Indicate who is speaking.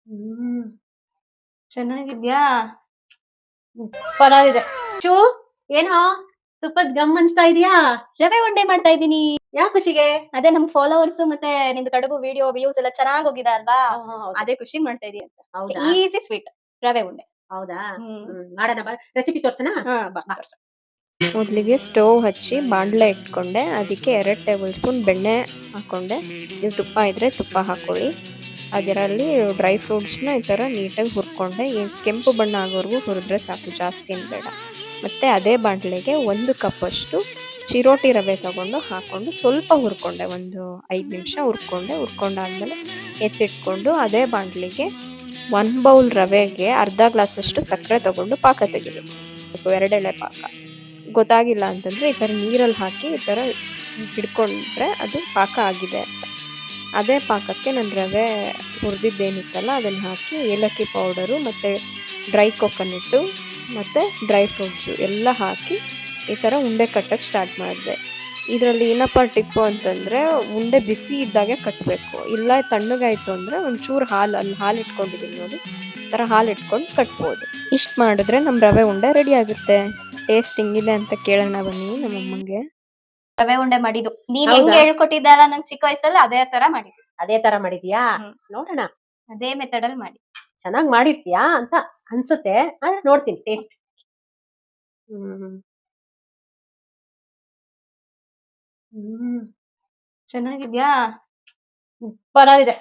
Speaker 1: ಹ್ಮ್
Speaker 2: ಚೆನ್ನಾಗಿದ್ಯಾ?
Speaker 1: ಪರವಾಗಿಇದೆ. ಚೂ ಏನೋ ತುಪ್ಪದ್ ಗಮ್ ಅನ್ಸ್ತಾ ಇದೀಯಾ?
Speaker 2: ರವೆ ಉಂಡೆ ಮಾಡ್ತಾ ಇದ್ದೀನಿ.
Speaker 1: ಯಾವ ಖುಷಿಗೆ?
Speaker 2: ಅದೇ ನಮ್ ಫಾಲೋವರ್ಸ್ ಮತ್ತೆ ನಿಂದು ಕಡುಬು ವಿಡಿಯೋ ವ್ಯೂಸ್ ಎಲ್ಲ ಚೆನ್ನಾಗಿ ಹೋಗಿದೆ ಅಲ್ವಾ?
Speaker 1: ಹೌದು.
Speaker 2: ಅದೇ ಖುಷಿ ಮಾಡ್ತಾ ಇದೀನಿ ಅಂತ.
Speaker 1: ಹೌದಾ?
Speaker 2: ಈಸಿ ಸ್ವೀಟ್ ರವೆ ಉಂಡೆ.
Speaker 1: ಹೌದಾ?
Speaker 2: ಹ್ಮ್.
Speaker 1: ಮಾಡೋಣ ಬಾ. ರೆಸಿಪಿ ತೋರ್ಸನಾ?
Speaker 2: ಹಾ ಬಾ
Speaker 1: ಬಾ.
Speaker 2: ತೋರ್ಸು.
Speaker 3: ಮೊದಲಿಗೆ ಸ್ಟೋವ್ ಹಚ್ಚಿ ಬಾಣಲೆ ಇಟ್ಕೊಂಡೆ. ಅದಕ್ಕೆ 2 ಟೇಬಲ್ ಸ್ಪೂನ್ ಬೆಣ್ಣೆ ಹಾಕ್ಕೊಂಡೆ. ನೀವು ತುಪ್ಪ ಇದ್ದರೆ ತುಪ್ಪ ಹಾಕ್ಕೊಳ್ಳಿ. ಅದರಲ್ಲಿ ಡ್ರೈ ಫ್ರೂಟ್ಸ್ನ ಈ ಥರ ನೀಟಾಗಿ ಹುರ್ಕೊಂಡೆ. ಕೆಂಪು ಬಣ್ಣ ಆಗೋವರೆಗೂ ಹುರಿದ್ರೆ ಸಾಕು, ಜಾಸ್ತಿ ಏನು ಬೇಡ. ಮತ್ತು ಅದೇ ಬಾಣಲೆಗೆ 1 ಕಪ್ಪಷ್ಟು ಚಿರೋಟಿ ರವೆ ತೊಗೊಂಡು ಹಾಕ್ಕೊಂಡು ಸ್ವಲ್ಪ ಹುರ್ಕೊಂಡೆ. ಒಂದು 5 ನಿಮಿಷ ಹುರ್ಕೊಂಡಾದ್ಮೇಲೆ ಎತ್ತಿಟ್ಕೊಂಡು ಅದೇ ಬಾಣಲೆಗೆ 1 ಬೌಲ್ ರವೆಗೆ ಅರ್ಧ ಗ್ಲಾಸಷ್ಟು ಸಕ್ಕರೆ ತೊಗೊಂಡು ಪಾಕ ತೆಗಿಬೇಕು. 2 ಎಳೆ ಪಾಕ. ಗೊತ್ತಾಗಿಲ್ಲ ಅಂತಂದರೆ ಈ ಥರ ನೀರಲ್ಲಿ ಹಾಕಿ ಈ ಥರ ಹಿಡ್ಕೊಂಡ್ರೆ ಅದು ಪಾಕ ಆಗಿದೆ ಅಂತ. ಅದೇ ಪಾಕಕ್ಕೆ ನಾನು ರವೆ ಹುರಿದಿದ್ದೇನಿತ್ತಲ್ಲ ಅದನ್ನು ಹಾಕಿ ಏಲಕ್ಕಿ ಪೌಡರು ಮತ್ತು ಡ್ರೈ ಕೊಕೊನಟ್ಟು ಮತ್ತು ಡ್ರೈ ಫ್ರೂಟ್ಸು ಎಲ್ಲ ಹಾಕಿ ಈ ಥರ ಉಂಡೆ ಕಟ್ಟಕ್ಕೆ ಸ್ಟಾರ್ಟ್ ಮಾಡಿದೆ. ಇದರಲ್ಲಿ ಏನಪ್ಪ ಟಿಪ್ಪು ಅಂತಂದರೆ ಉಂಡೆ ಬಿಸಿ ಇದ್ದಾಗೆ ಕಟ್ಟಬೇಕು. ಇಲ್ಲ ತಣ್ಣಗಾಯಿತು ಅಂದರೆ ಒಂಚೂರು ಹಾಲು ಇಟ್ಕೊಂಡಿದ್ದೀನಿ ನೋಡಿ, ಈ ಥರ ಹಾಲು ಇಟ್ಕೊಂಡು ಕಟ್ಬೋದು. ಇಷ್ಟು ಮಾಡಿದ್ರೆ ನಮ್ಮ ರವೆ ಉಂಡೆ ರೆಡಿ ಆಗುತ್ತೆ. ಟೇಸ್ಟ್ ಹೆಂಗಿದೆ ಅಂತ ಕೇಳೋಣ ಬನ್ನಿ ನಮ್ಮಮ್ಮಂಗೆ.
Speaker 2: ರವೆ ಉಂಡೆ ಮಾಡಿದ್ದು ನೀನ್
Speaker 1: ಹೌದಾ?
Speaker 2: ಹೆಂಗ್ ಹೇಳ್ಕೊಟ್ಟಿದ್ದಲ್ಲ ನಂಗೆ ಚಿಕ್ಕ ವಯಸ್ಸಲ್ಲಿ ಅದೇ ತರ ಮಾಡಿದ್ದು.
Speaker 1: ಅದೇ ತರ ಮಾಡಿದ್ಯಾ?
Speaker 2: ಹ್ಮ್.
Speaker 1: ನೋಡೋಣ.
Speaker 2: ಅದೇ ಮೆಥಡ್ ಅಲ್ಲಿ ಮಾಡಿ.
Speaker 1: ಚೆನ್ನಾಗ್ ಮಾಡಿರ್ತೀಯಾ ಅಂತ ಅನ್ಸುತ್ತೆ. ಆದ್ರೆ ನೋಡ್ತೀನಿ ಟೇಸ್ಟ್. ಹ್ಮ್
Speaker 2: ಚೆನ್ನಾಗಿದ್ಯಾ?
Speaker 1: ಪರವಾಗಿದೆ.